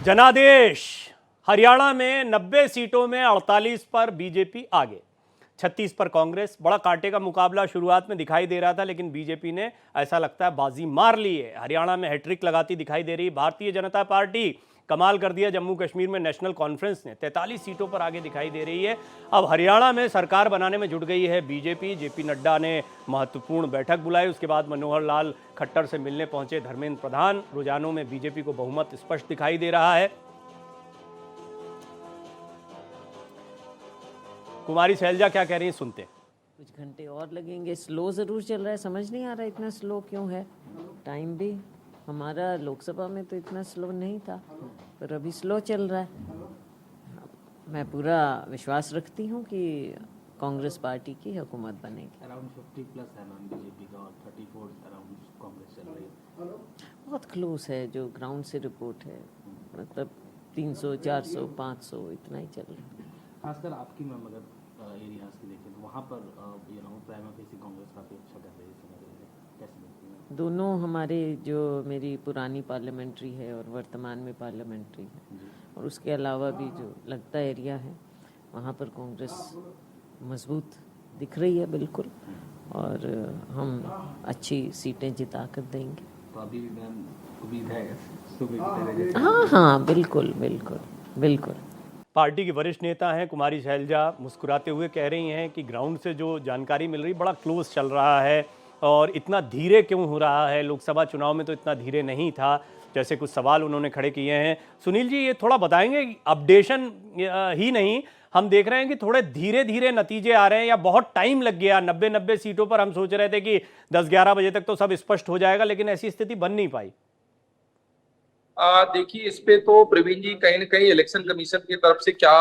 जनादेश। हरियाणा में 90 सीटों में 48 पर बीजेपी आगे, 36 पर कांग्रेस। बड़ा कांटे का मुकाबला शुरुआत में दिखाई दे रहा था, लेकिन बीजेपी ने ऐसा लगता है बाजी मार ली है। हरियाणा में हैट्रिक लगाती दिखाई दे रही भारतीय जनता पार्टी। कमाल कर दिया जम्मू कश्मीर में नेशनल कॉन्फ्रेंस ने, 43 सीटों पर आगे दिखाई दे रही है। अब हरियाणा में सरकार बनाने में जुट गई है बीजेपी। जेपी नड्डा ने महत्वपूर्ण बैठक बुलाई, उसके बाद मनोहर लाल खट्टर से मिलने पहुंचे धर्मेंद्र प्रधान। रुझानों में बीजेपी को बहुमत स्पष्ट दिखाई दे रहा है। कुमारी शैलजा क्या कह रही हैं, सुनते हैं। कुछ घंटे और लगेंगे। स्लो ज़रूर चल रहा है, समझ नहीं आ रहा इतना स्लो क्यों है। टाइम भी हमारा लोकसभा में तो इतना स्लो नहीं था, पर अभी स्लो चल रहा है। मैं पूरा विश्वास रखती हूँ कि कांग्रेस पार्टी की हुकूमत बनेगी। अराउंड 50 प्लस है मैम बीजेपी का, और 34 अराउंड कांग्रेस चल रही है। बहुत क्लोज है जो ग्राउंड से रिपोर्ट है, मतलब 300, 400, 500 इतना ही चल रहा है। खासकर आपकी मैम अगर एरियाज की देखें तो वहाँ पर प्राइमा फेसी कांग्रेस काफ़ी अच्छा कर रही है, कैसे देखती हैं? दोनों हमारे जो मेरी पुरानी पार्लियामेंट्री है और वर्तमान में पार्लियामेंट्री है, और उसके अलावा भी जो लगता एरिया है वहाँ पर कांग्रेस मजबूत दिख रही है बिल्कुल, और हम अच्छी सीटें जिता कर देंगे। तो अभी भी मैम उम्मीद है? हाँ, बिल्कुल बिल्कुल बिल्कुल। पार्टी की वरिष्ठ नेता हैं कुमारी शैलजा, मुस्कुराते हुए कह रही हैं कि ग्राउंड से जो जानकारी मिल रही बड़ा क्लोज चल रहा है, और इतना धीरे क्यों हो रहा है। लोकसभा चुनाव में तो इतना धीरे नहीं था, जैसे कुछ सवाल उन्होंने खड़े किए हैं। सुनील जी, ये थोड़ा बताएंगे, अपडेशन ही नहीं, हम देख रहे हैं कि थोड़े धीरे धीरे नतीजे आ रहे हैं, या बहुत टाइम लग गया। 90 सीटों पर हम सोच रहे थे कि 10-11 बजे तक तो सब स्पष्ट हो जाएगा, लेकिन ऐसी स्थिति बन नहीं पाई। देखिए, इस पे तो प्रवीण जी कहीं न कहीं इलेक्शन कमीशन की तरफ से क्या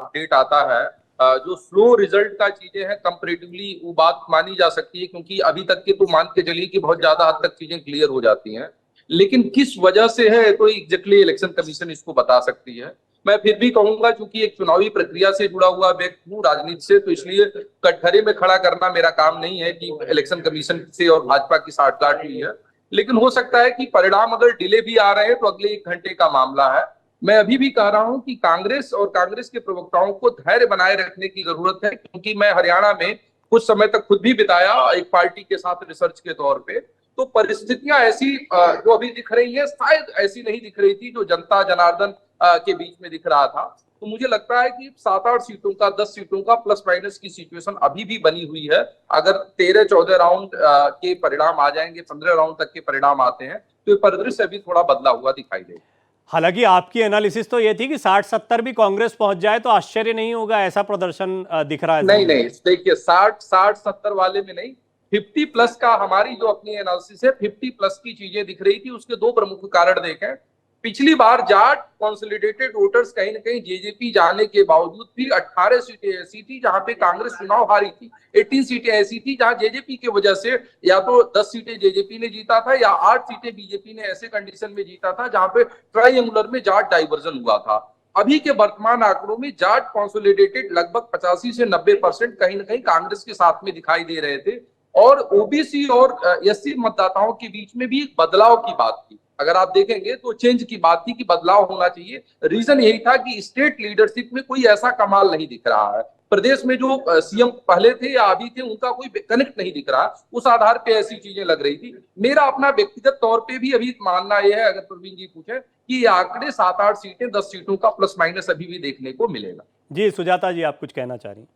अपडेट आता है। जो स्लो रिजल्ट का चीजें हैं कंपैरेटिवली वो बात मानी जा सकती है, क्योंकि अभी तक के तो मान के चलिए कि बहुत ज्यादा हद तक चीजें क्लियर हो जाती हैं, लेकिन किस वजह से है तो एग्जैक्टली इलेक्शन कमीशन इसको बता सकती है। मैं फिर भी कहूंगा, चूंकि एक चुनावी प्रक्रिया से जुड़ा हुआ व्यक्ति हूँ राजनीति से, तो इसलिए कटघरे में खड़ा करना मेरा काम नहीं है कि इलेक्शन कमीशन से और भाजपा की साठगांठ हुई है। लेकिन हो सकता है कि परिणाम अगर डिले भी आ रहे हैं तो अगले 1 घंटे का मामला है। मैं अभी भी कह रहा हूं कि कांग्रेस और कांग्रेस के प्रवक्ताओं को धैर्य बनाए रखने की जरूरत है, क्योंकि मैं हरियाणा में कुछ समय तक खुद भी बिताया एक पार्टी के साथ रिसर्च के तौर पे। तो परिस्थितियां ऐसी जो अभी दिख रही है शायद ऐसी नहीं दिख रही थी जो जनता जनार्दन के बीच में दिख रहा था। तो मुझे लगता है कि 7-8 सीटों का, 10 सीटों का प्लस माइनस की सिचुएशन अभी भी बनी हुई है। अगर 13-14 राउंड के परिणाम आ जाएंगे, 15 राउंड तक के परिणाम आते हैं, तो ये परिदृश्य अभी थोड़ा बदला हुआ दिखाई देगा। हालांकि आपकी एनालिसिस तो ये थी कि 60-70 भी कांग्रेस पहुंच जाए तो आश्चर्य नहीं होगा, ऐसा प्रदर्शन दिख रहा है। नहीं, देखिए 60-70 वाले में नहीं, 50 प्लस का हमारी जो अपनी एनालिसिस है, 50 प्लस की चीजें दिख रही थी। उसके 2 प्रमुख कारण देखें। पिछली बार जाट कंसोलिडेटेड वोटर्स कहीं न कहीं जेजेपी जाने के बावजूद भी 18 सीटें ऐसी थी जहां पे कांग्रेस चुनाव हारी थी। 18 सीटें ऐसी थी जहां जेजेपी की वजह से या तो 10 सीटें जेजेपी ने जीता था या 8 सीटें बीजेपी ने ऐसे कंडीशन में जीता था जहां पे ट्रायंगुलर में जाट डाइवर्जन हुआ था। अभी के वर्तमान आंकड़ों में जाट कंसोलिडेटेड लगभग 85 से 90% कहीं ना कहीं कांग्रेस के साथ में दिखाई दे रहे थे, और ओबीसी और एससी मतदाताओं के बीच में भी एक बदलाव की बात थी। अगर आप देखेंगे तो चेंज की बात थी कि बदलाव होना चाहिए। रीजन यही था कि स्टेट लीडरशिप में कोई ऐसा कमाल नहीं दिख रहा है। प्रदेश में जो सीएम पहले थे या अभी थे उनका कोई कनेक्ट नहीं दिख रहा, उस आधार पे ऐसी चीजें लग रही थी। मेरा अपना व्यक्तिगत तौर पे भी अभी मानना यह है, अगर प्रवीण जी पूछे, कि ये आंकड़े 7-8 सीटें 10 सीटों का प्लस माइनस अभी भी देखने को मिलेगा। जी सुजाता जी, आप कुछ कहना चाह रही हैं?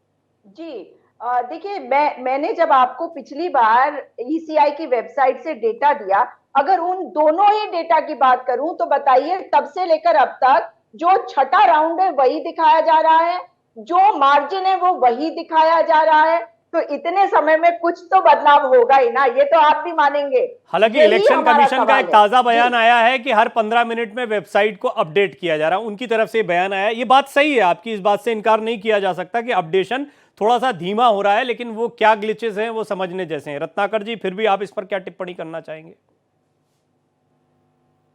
जी, देखिए, मैंने जब आपको पिछली बार ईसीआई की वेबसाइट से डेटा दिया, अगर उन दोनों ही डेटा की बात करूं तो बताइए, तब से लेकर अब तक जो छठा राउंड है वही दिखाया जा रहा है, जो मार्जिन है वो वही दिखाया जा रहा है। तो इतने समय में कुछ तो बदलाव होगा ही ना, ये तो आप भी मानेंगे। हालांकि इलेक्शन कमीशन का एक ताजा बयान आया है कि हर 15 मिनट में वेबसाइट को अपडेट किया जा रहा है, उनकी तरफ से बयान आया है। ये बात सही है आपकी, इस बात से इनकार नहीं किया जा सकता कि अपडेशन थोड़ा सा धीमा हो रहा है, लेकिन वो क्या ग्लिचेस हैं वो समझने जैसे हैं। रत्नाकर जी, फिर भी आप इस पर क्या टिप्पणी करना चाहेंगे?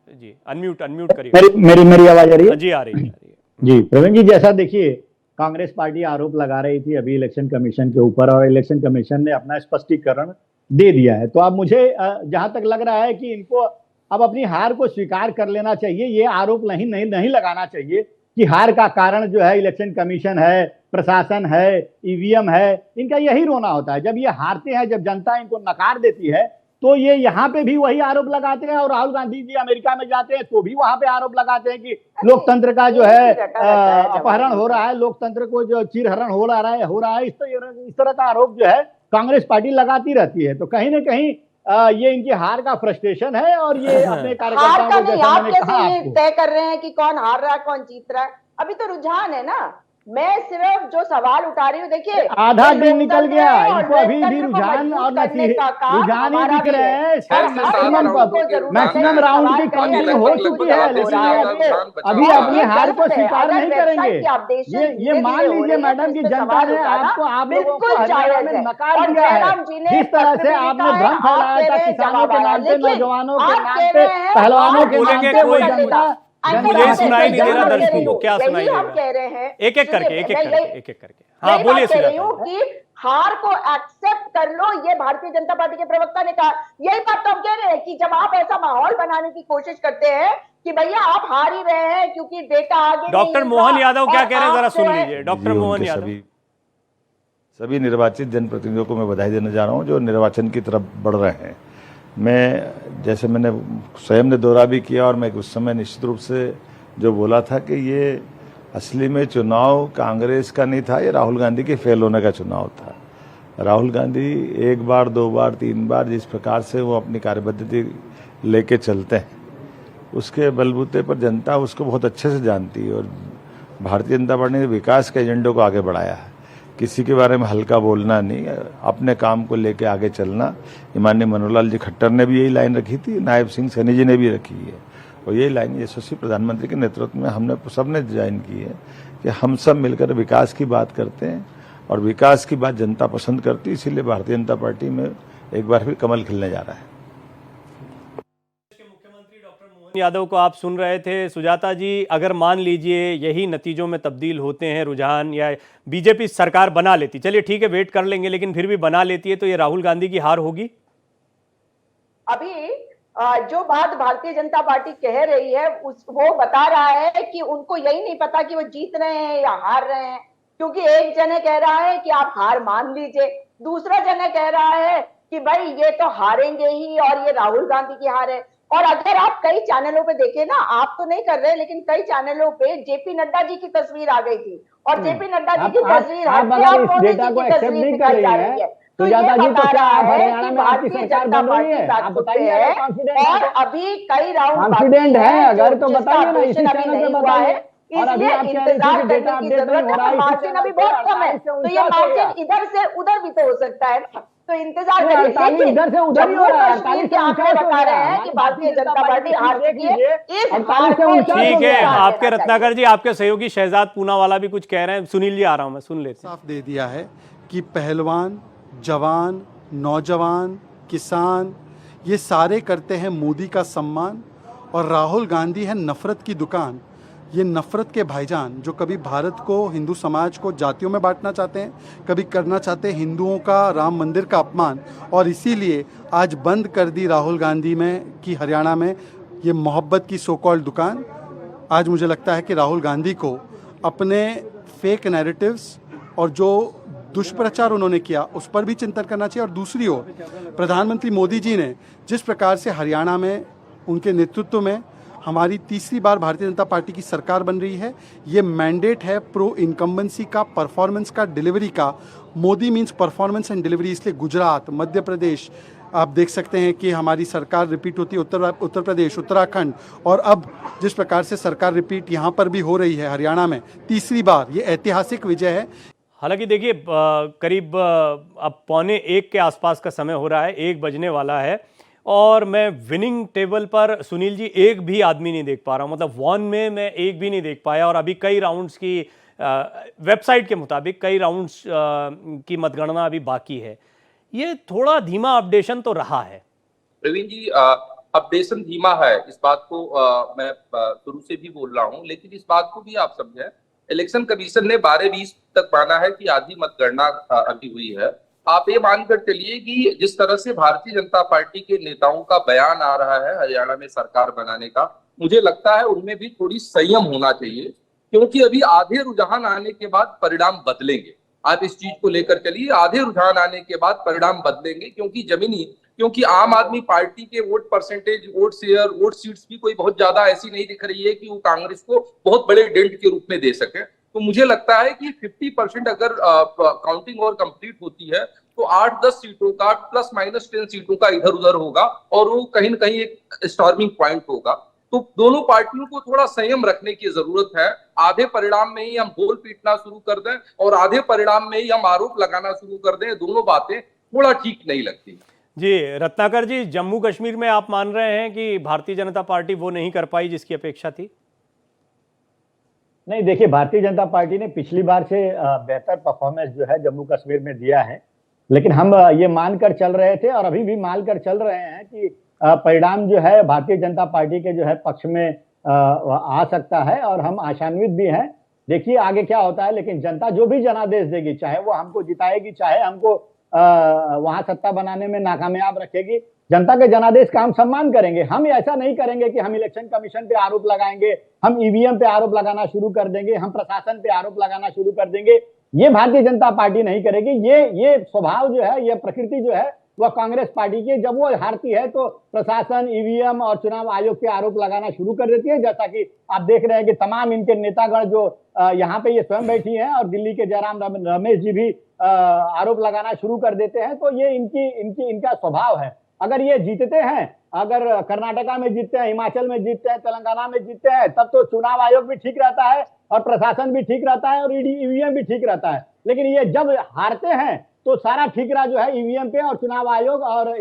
जी अनम्यूट करिए। मेरी आवाज आ रही है? जी आ रही है। जी प्रवीण जी, जैसा देखिए, कांग्रेस पार्टी आरोप लगा रही थी अभी इलेक्शन कमीशन के ऊपर, और इलेक्शन कमीशन ने अपना स्पष्टीकरण दे दिया है। तो अब मुझे जहां तक लग रहा है कि इनको अब अपनी हार को स्वीकार कर लेना चाहिए। ये आरोप नहीं नहीं नहीं लगाना चाहिए कि हार का कारण जो है इलेक्शन कमीशन है, प्रशासन है, ईवीएम है। इनका यही रोना होता है। जब ये हारते हैं, जब जनता इनको नकार देती है, तो ये यहाँ पे भी वही आरोप लगाते हैं। और राहुल गांधी जी अमेरिका में जाते हैं तो भी वहां पे आरोप लगाते हैं कि लोकतंत्र का जो है अपहरण हो रहा है, लोकतंत्र को जो चीरहरण हो रहा है। इस तरह का आरोप जो है कांग्रेस पार्टी लगाती रहती है। तो कहीं ना कहीं ये इनकी हार का फ्रस्ट्रेशन है। और ये अपने कार्यकर्ताओं को, जैसा मैंने कहा आपको, तय कर रहे हैं कि कौन हार रहा है, कौन जीत रहा है। अभी तो रुझान है ना। मैं सिर्फ जो सवाल उठा रही हूँ, देखिए आधा दिन निकल गया, इनको अभी भी रुझान और रुझान ही दिख रहे हैं। मैक्सिमम राउंड की काउंटिंग हो चुकी है, लेकिन अभी अपनी हार को स्वीकार नहीं करेंगे। ये मान लीजिए मैडम की जनता ने आपको, आप लोगों को हरियाणा में नकार दिया है। जिस तरह से आपने भ्रम फैलाया था किसानों के नाम पे, नौजवानों के नाम पे, पहलवानों के नाम पे, वो जनता मुझे सुनाई नहीं दे रहा दर्शकों को, क्या सुनाई हम कह रहे हैं, एक एक करके हाँ बोलिए सुजाता कि हार को एक्सेप्ट कर लो, ये भारतीय जनता पार्टी के प्रवक्ता ने कहा। यही बात तो हम कह रहे हैं कि जब आप ऐसा माहौल बनाने की कोशिश करते हैं कि भैया आप हार ही रहे हैं क्योंकि डेटा आगे। डॉक्टर मोहन यादव क्या कह रहे हैं, जरा सुन लीजिए। डॉक्टर मोहन यादव। सभी निर्वाचित जनप्रतिनिधियों को मैं बधाई देना चाह रहा हूं जो निर्वाचन की तरफ बढ़ रहे हैं। मैं, जैसे मैंने स्वयं ने दौरा भी किया और मैं उस समय निश्चित रूप से जो बोला था कि ये असली में चुनाव कांग्रेस का नहीं था, ये राहुल गांधी के फेल होने का चुनाव था। राहुल गांधी एक बार, दो बार, तीन बार जिस प्रकार से वो अपनी कार्यपद्धति लेके चलते हैं, उसके बलबूते पर जनता उसको बहुत अच्छे से जानती है। और भारतीय जनता पार्टी ने विकास के एजेंडे को आगे बढ़ाया है। किसी के बारे में हल्का बोलना नहीं, अपने काम को लेके आगे चलना। माननीय मनोहर लाल जी खट्टर ने भी यही लाइन रखी थी, नायब सिंह सैनी जी ने भी रखी है, और यही लाइन यशस्वी प्रधानमंत्री के नेतृत्व में हमने सबने ज्वाइन की है कि हम सब मिलकर विकास की बात करते हैं और विकास की बात जनता पसंद करती है। इसीलिए भारतीय जनता पार्टी में एक बार फिर कमल खिलने जा रहा है। यादव को आप सुन रहे थे। सुजाता जी, अगर मान लीजिए यही नतीजों में तब्दील होते हैं रुझान, या बीजेपी सरकार बना लेती, चलिए ठीक है वेट कर लेंगे, लेकिन फिर भी बना लेती है, तो ये राहुल गांधी की हार होगी? अभी जो बात भारतीय जनता पार्टी कह रही है वो बता रहा है कि उनको यही नहीं पता कि वो जीत रहे हैं या हार रहे हैं। क्योंकि एक जने कह रहा है कि आप हार मान लीजिए, दूसरा जने कह रहा है कि भाई ये तो हारेंगे ही और ये राहुल गांधी की हार है। और अगर आप कई चैनलों पे देखें ना, आप तो नहीं कर रहे, लेकिन कई चैनलों पे जेपी नड्डा जी की तस्वीर आ गई थी और जेपी नड्डा जी की तस्वीर दिखाई जा रही है। तो ये बता रहा है कि भारतीय जनता पार्टी ताकतवर है और अभी कई राउंड कॉन्फिडेंट है। अगर तो बताइए ना, इसी अभी नहीं हुआ है, इसलिए इंतजार करने की जरूरत है। मार्जिन अभी बहुत कम है, तो ये मार्जिन इधर से उधर भी तो हो सकता है ना। तो इंतजार करिए। इधर से उधर ही हो रहा है। कश्मीर के आंकड़े बता रहे हैं कि भारतीय जनता पार्टी हार चुकी है। ठीक है, आपके रत्नाकर जी, आपके सहयोगी शहजाद पूनावाला भी कुछ कह रहे हैं। सुनील जी आ रहा हूं मैं, सुन लेते हैं। साफ दे दिया है कि पहलवान, जवान, नौजवान, किसान, ये सारे करते हैं मोदी का सम्मान, और राहुल गांधी है नफरत की दुकान। ये नफरत के भाईजान जो कभी भारत को, हिंदू समाज को जातियों में बांटना चाहते हैं, कभी करना चाहते हैं हिंदुओं का, राम मंदिर का अपमान, और इसीलिए आज बंद कर दी राहुल गांधी में कि हरियाणा में ये मोहब्बत की सो कॉल्ड दुकान। आज मुझे लगता है कि राहुल गांधी को अपने फेक नैरेटिव्स और जो दुष्प्रचार उन्होंने किया उस पर भी चिंतन करना चाहिए। और दूसरी ओर प्रधानमंत्री मोदी जी ने जिस प्रकार से हरियाणा में उनके नेतृत्व में हमारी तीसरी बार भारतीय जनता पार्टी की सरकार बन रही है, ये मैंडेट है प्रो इनकम्बेंसी का, परफॉर्मेंस का, डिलीवरी का। Modi means performance and delivery, इसलिए गुजरात, मध्य प्रदेश आप देख सकते हैं कि हमारी सरकार रिपीट होती है, उत्तर प्रदेश, उत्तराखंड, और अब जिस प्रकार से सरकार रिपीट यहाँ पर भी हो रही है हरियाणा में तीसरी बार, ये ऐतिहासिक विजय है। हालांकि देखिए करीब अब 1:15 के आसपास का समय हो रहा है, 1 बजने वाला है, और मैं विनिंग टेबल पर सुनील जी एक भी आदमी नहीं देख पा रहा हूं। मतलब वन में मैं एक भी नहीं देख पाया, और अभी कई राउंड्स की वेबसाइट के मुताबिक कई राउंड्स की मतगणना अभी बाकी है। ये थोड़ा धीमा अपडेशन तो रहा है। प्रवीण जी, अपडेशन धीमा है, इस बात को मैं शुरू से भी बोल रहा हूं, लेकिन इस बात को भी आप समझें, इलेक्शन कमीशन ने 12:20 तक माना है कि आधी मतगणना अभी हुई है, आप ये मानकर चलिए कि जिस तरह से भारतीय जनता पार्टी के नेताओं का बयान आ रहा है हरियाणा में सरकार बनाने का, मुझे लगता है उनमें भी थोड़ी संयम होना चाहिए, क्योंकि अभी आधे रुझान आने के बाद परिणाम बदलेंगे। आप इस चीज को लेकर चलिए, आधे रुझान आने के बाद परिणाम बदलेंगे, क्योंकि आम आदमी पार्टी के vote percentage, vote share, vote seats भी कोई बहुत ज्यादा ऐसी नहीं दिख रही है कि वो कांग्रेस को बहुत बड़े डेंट के रूप में दे सके। तो मुझे लगता है कि 50% अगर काउंटिंग और कंप्लीट होती है तो 8-10 सीटों का प्लस माइनस 10 सीटों का इधर उधर होगा और वो कहीं ना कहीं एक स्टॉर्मिंग पॉइंट होगा। तो दोनों पार्टियों को थोड़ा संयम रखने की जरूरत है। आधे परिणाम में ही हम बोल पीटना शुरू कर दें और आधे परिणाम में ही हम आरोप लगाना शुरू कर दें, दोनों बातें थोड़ा ठीक नहीं लगती। जी रत्नाकर जी, जम्मू कश्मीर में आप मान रहे हैं कि भारतीय जनता पार्टी वो नहीं कर पाई जिसकी अपेक्षा थी? नहीं, देखिए, भारतीय जनता पार्टी ने पिछली बार से बेहतर परफॉर्मेंस जो है जम्मू कश्मीर में दिया है, लेकिन हम ये मानकर चल रहे थे और अभी भी मानकर चल रहे हैं कि परिणाम जो है भारतीय जनता पार्टी के जो है पक्ष में आ सकता है और हम आशान्वित भी हैं। देखिए आगे क्या होता है, लेकिन जनता जो भी जनादेश देगी, चाहे वो हमको जिताएगी, चाहे हमको वहां सत्ता बनाने में नाकामयाब रखेगी, जनता के जनादेश का हम सम्मान करेंगे। हम ऐसा नहीं करेंगे कि हम इलेक्शन कमीशन पे आरोप लगाएंगे, हम ईवीएम पे आरोप लगाना शुरू कर देंगे, हम प्रशासन पे आरोप लगाना शुरू कर देंगे। ये भारतीय जनता पार्टी नहीं करेगी। ये स्वभाव जो है, ये प्रकृति जो है वह कांग्रेस पार्टी की, जब वो हारती है तो प्रशासन, ईवीएम और चुनाव आयोग के आरोप लगाना शुरू कर देती है। जैसा कि आप देख रहे हैं कि तमाम इनके नेतागण जो यहाँ पे ये स्वयं बैठी हैं और दिल्ली के जयराम रमेश जी भी आरोप लगाना शुरू कर देते हैं। तो ये इनका स्वभाव है। अगर ये जीतते हैं, अगर कर्नाटका में जीतते हैं, हिमाचल में जीतते हैं, तेलंगाना में जीतते हैं, तब तो चुनाव आयोग भी ठीक रहता है और प्रशासन भी ठीक रहता है और ईवीएम भी ठीक रहता है। लेकिन ये जब हारते हैं तो सारा ठीकरा जो है ईवीएम पे और चुनाव आयोग और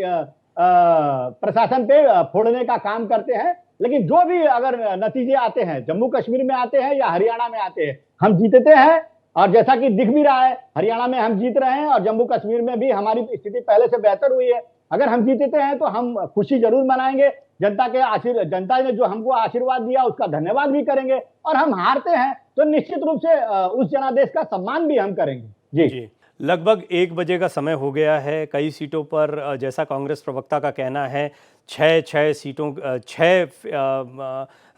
प्रशासन पे फोड़ने का काम करते हैं। लेकिन जो भी अगर नतीजे आते हैं, जम्मू कश्मीर में आते हैं या हरियाणा में आते हैं, हम जीतते हैं और जैसा कि दिख भी रहा है, हरियाणा में हम जीत रहे हैं और जम्मू कश्मीर में भी हमारी स्थिति पहले से बेहतर हुई है। अगर हम जीतते हैं तो हम खुशी जरूर मनाएंगे, जनता ने जो हमको आशीर्वाद दिया उसका धन्यवाद भी करेंगे, और हम हारते हैं तो निश्चित रूप से उस जनादेश का सम्मान भी हम करेंगे। जी। लगभग 1 बजे का समय हो गया है। कई सीटों पर जैसा कांग्रेस प्रवक्ता का कहना है 6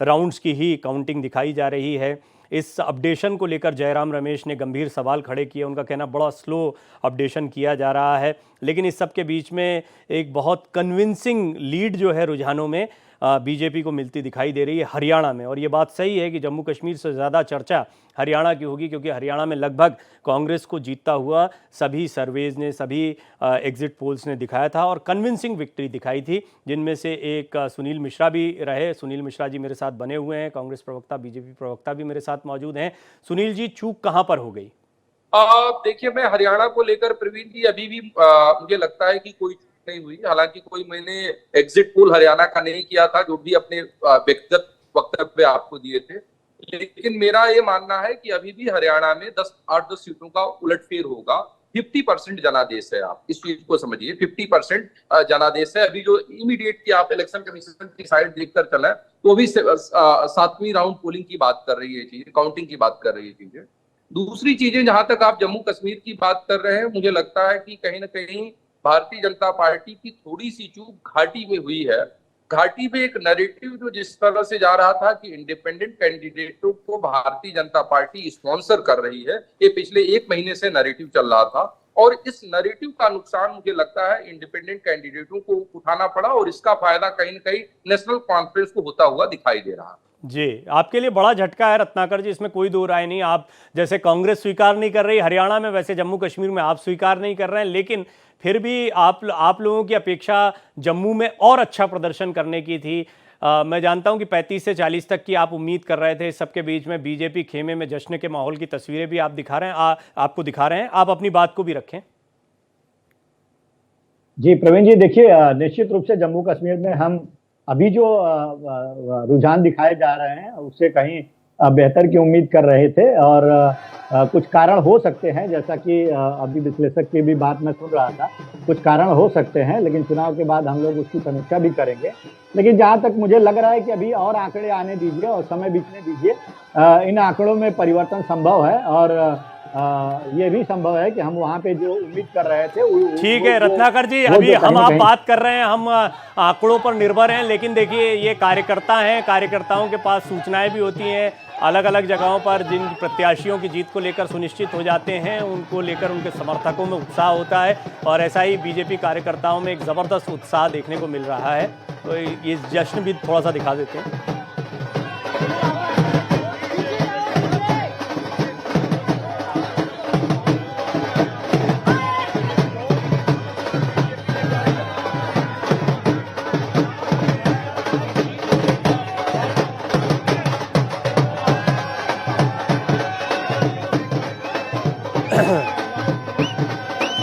राउंड्स की ही काउंटिंग दिखाई जा रही है। इस अपडेशन को लेकर जयराम रमेश ने गंभीर सवाल खड़े किए। उनका कहना बड़ा स्लो अपडेशन किया जा रहा है, लेकिन इस सब के बीच में एक बहुत कन्विंसिंग लीड जो है रुझानों में बीजेपी को मिलती दिखाई दे रही है हरियाणा में। और ये बात सही है कि जम्मू कश्मीर से ज़्यादा चर्चा हरियाणा की होगी, क्योंकि हरियाणा में लगभग कांग्रेस को जीतता हुआ सभी सर्वेज ने, सभी एग्जिट पोल्स ने दिखाया था और कन्विंसिंग विक्ट्री दिखाई थी, जिनमें से एक सुनील मिश्रा भी रहे। सुनील मिश्रा जी मेरे साथ बने हुए हैं, कांग्रेस प्रवक्ता, बीजेपी प्रवक्ता भी मेरे साथ मौजूद हैं। सुनील जी, चूक कहाँ पर हो गई? देखिए, मैं हरियाणा को लेकर प्रवीण जी अभी भी मुझे लगता है कि कोई नहीं हुई। हालांकि कोई मैंने एग्जिट पोल हरियाणा का नहीं किया था, जो भी अपने व्यक्तिगत वक्तव्य आपको दिए थे, लेकिन मेरा ये मानना है कि अभी भी हरियाणा में 8-10 सीटों का उलटफेर होगा। 50% जनादेश है, आप इस चीज को समझिए। 50% जनादेश है। अभी जो इमीडिएट की आप इलेक्शन कमीशन की साइड देखकर चले तो अभी 7वीं राउंड पोलिंग की बात कर रही है चीजें, काउंटिंग की बात कर रही है चीजें। दूसरी चीजें, जहां तक आप जम्मू कश्मीर की बात कर रहे हैं, मुझे लगता है कि कहीं ना कहीं भारतीय जनता पार्टी की थोड़ी सी चूक घाटी में हुई है। घाटी में एक नैरेटिव जो जिस तरह से जा रहा था कि इंडिपेंडेंट कैंडिडेटों को भारतीय जनता पार्टी स्पॉन्सर कर रही है, ये पिछले 1 महीने से नैरेटिव चल रहा था और इस नैरेटिव का नुकसान मुझे लगता है इंडिपेंडेंट कैंडिडेटों को उठाना पड़ा और इसका फायदा कहीं ना कहीं नेशनल कॉन्फ्रेंस को होता हुआ दिखाई दे रहा है। जी, आपके लिए बड़ा झटका है रत्नाकर जी, इसमें कोई दो राय नहीं। आप जैसे कांग्रेस स्वीकार नहीं कर रही हरियाणा में, वैसे जम्मू कश्मीर में आप स्वीकार नहीं कर रहे हैं, लेकिन फिर भी आप लोगों की अपेक्षा जम्मू में और अच्छा प्रदर्शन करने की थी। मैं जानता हूं कि 35 से 40 तक की आप उम्मीद कर रहे थे। इस सबके बीच में बीजेपी खेमे में जश्न के माहौल की तस्वीरें भी आप दिखा रहे हैं, आपको दिखा रहे हैं। आप अपनी बात को भी रखें। जी प्रवीण जी, देखिए, निश्चित रूप से जम्मू कश्मीर में हम अभी जो रुझान दिखाए जा रहे हैं उससे कहीं बेहतर की उम्मीद कर रहे थे और कुछ कारण हो सकते हैं, जैसा कि अभी विश्लेषक की भी बात मैं सुन रहा था, कुछ कारण हो सकते हैं, लेकिन चुनाव के बाद हम लोग उसकी समीक्षा भी करेंगे। लेकिन जहां तक मुझे लग रहा है कि अभी और आंकड़े आने दीजिए और समय बीतने दीजिए, इन आंकड़ों में परिवर्तन संभव है और ये भी संभव है कि हम वहाँ पे जो उम्मीद कर रहे थे ठीक है रत्नाकर जी, वो अभी जो कहीं हम ना आप कहीं- बात कर रहे हैं, हम आंकड़ों पर निर्भर हैं, लेकिन देखिए ये कार्यकर्ता हैं, कार्यकर्ताओं के पास सूचनाएं भी होती हैं अलग अलग जगहों पर, जिन प्रत्याशियों की जीत को लेकर सुनिश्चित हो जाते हैं उनको लेकर उनके समर्थकों में उत्साह होता है, और ऐसा ही बीजेपी कार्यकर्ताओं में एक ज़बरदस्त उत्साह देखने को मिल रहा है। तो ये जश्न भी थोड़ा सा दिखा देते हैं।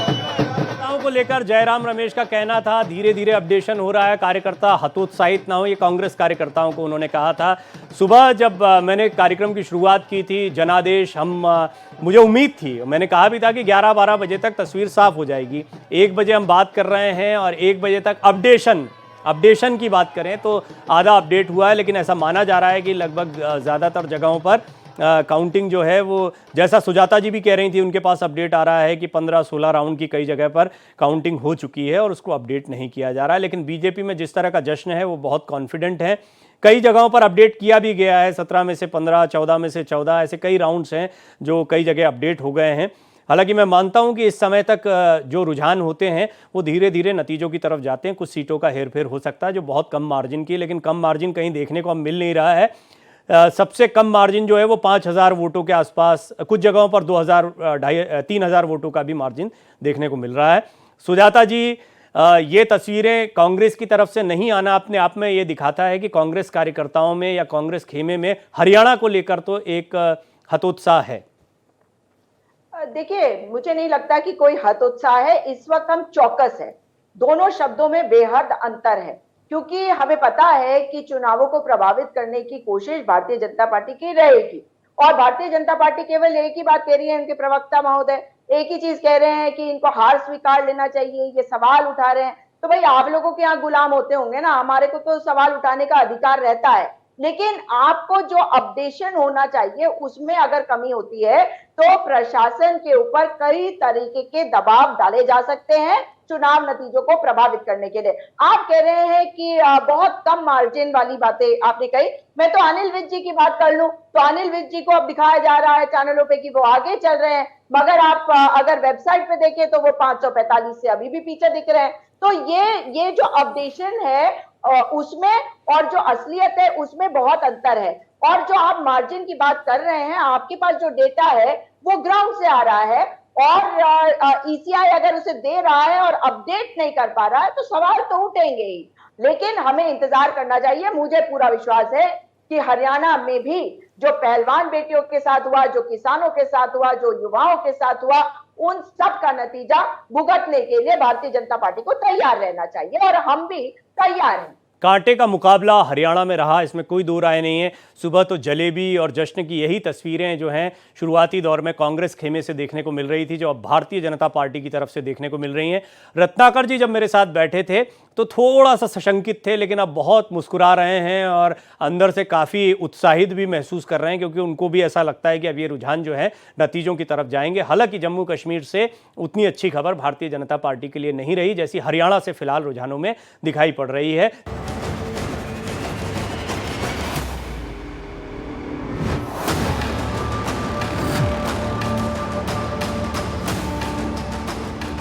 कार्यकर्ताओं को लेकर जयराम रमेश का कहना था धीरे धीरे अपडेशन हो रहा है, कार्यकर्ता हतोत्साहित ना हो, ये कांग्रेस कार्यकर्ताओं को उन्होंने कहा था। सुबह जब मैंने कार्यक्रम की शुरुआत की थी जनादेश, मुझे उम्मीद थी, मैंने कहा भी था कि 11-12 बजे तक तस्वीर साफ हो जाएगी। 1 बजे हम बात कर रहे हैं और 1 बजे तक अपडेशन की बात करें तो आधा अपडेट हुआ है, लेकिन ऐसा माना जा रहा है कि लगभग ज़्यादातर जगहों पर काउंटिंग जो है वो, जैसा सुजाता जी भी कह रही थी, उनके पास अपडेट आ रहा है कि 15-16 राउंड की कई जगह पर काउंटिंग हो चुकी है और उसको अपडेट नहीं किया जा रहा है। लेकिन बीजेपी में जिस तरह का जश्न है वो बहुत कॉन्फिडेंट है। कई जगहों पर अपडेट किया भी गया है, 17 में से 15, 14 में से 14, ऐसे कई राउंड्स हैं जो कई जगह अपडेट हो गए हैं। हालांकि मैं मानता हूं कि इस समय तक जो रुझान होते हैं वो धीरे धीरे नतीजों की तरफ जाते हैं। कुछ सीटों का हेरफेर हो सकता है जो बहुत कम मार्जिन की, लेकिन कम मार्जिन कहीं देखने को अब मिल नहीं रहा है। सबसे कम मार्जिन जो है वो 5000 वोटों के आसपास, कुछ जगहों पर 3000 वोटों का भी मार्जिन देखने को मिल रहा है। सुजाता जी, ये तस्वीरें कांग्रेस की तरफ से नहीं आना अपने आप में ये दिखाता है कि कांग्रेस कार्यकर्ताओं में या कांग्रेस खेमे में हरियाणा को लेकर तो एक हतोत्साह है। देखिए, मुझे नहीं लगता कि कोई हतोत्साह है। इस वक्त हम चौकस है। दोनों शब्दों में बेहद अंतर है, क्योंकि हमें पता है कि चुनावों को प्रभावित करने की कोशिश भारतीय जनता पार्टी की रहेगी, और भारतीय जनता पार्टी केवल एक ही बात कह रही है, उनके प्रवक्ता महोदय एक ही चीज कह रहे हैं कि इनको हार स्वीकार लेना चाहिए। ये सवाल उठा रहे हैं, तो भाई आप लोगों के यहाँ गुलाम होते होंगे ना, हमारे को तो सवाल उठाने का अधिकार रहता है। लेकिन आपको जो अपडेशन होना चाहिए उसमें अगर कमी होती है तो प्रशासन के ऊपर कई तरीके के दबाव डाले जा सकते हैं चुनाव नतीजों को प्रभावित करने के लिए। आप कह रहे हैं कि बहुत कम मार्जिन वाली बातें आपने कही। मैं तो अनिल विज जी की बात कर लूं तो अनिल विज जी को अब दिखाया जा रहा है चैनलों पे कि वो आगे चल रहे हैं, मगर आप अगर वेबसाइट पे देखें तो वो 545 से अभी भी पीछे दिख रहे हैं। तो ये जो अपडेशन है उसमें और जो असलियत है उसमें बहुत अंतर है। और जो आप मार्जिन की बात कर रहे हैं, आपके पास जो डेटा है वो ग्राउंड से आ रहा है, और ईसीआई अगर उसे दे रहा है और अपडेट नहीं कर पा रहा है तो सवाल तो उठेंगे ही। लेकिन हमें इंतजार करना चाहिए। मुझे पूरा विश्वास है कि हरियाणा में भी जो पहलवान बेटियों के साथ हुआ, जो किसानों के साथ हुआ, जो युवाओं के साथ हुआ, उन सब का नतीजा भुगतने के लिए भारतीय जनता पार्टी को तैयार रहना चाहिए, और हम भी तैयार हैं। कांटे का मुकाबला हरियाणा में रहा, इसमें कोई दो राय नहीं है। सुबह तो जलेबी और जश्न की यही तस्वीरें जो हैं शुरुआती दौर में कांग्रेस खेमे से देखने को मिल रही थी, जो अब भारतीय जनता पार्टी की तरफ से देखने को मिल रही हैं। रत्नाकर जी जब मेरे साथ बैठे थे तो थोड़ा सा सशंकित थे, लेकिन अब बहुत मुस्कुरा रहे हैं और अंदर से काफ़ी उत्साहित भी महसूस कर रहे हैं, क्योंकि उनको भी ऐसा लगता है कि अब ये रुझान जो है नतीजों की तरफ जाएंगे। हालांकि जम्मू कश्मीर से उतनी अच्छी खबर भारतीय जनता पार्टी के लिए नहीं रही जैसी हरियाणा से फिलहाल रुझानों में दिखाई पड़ रही है।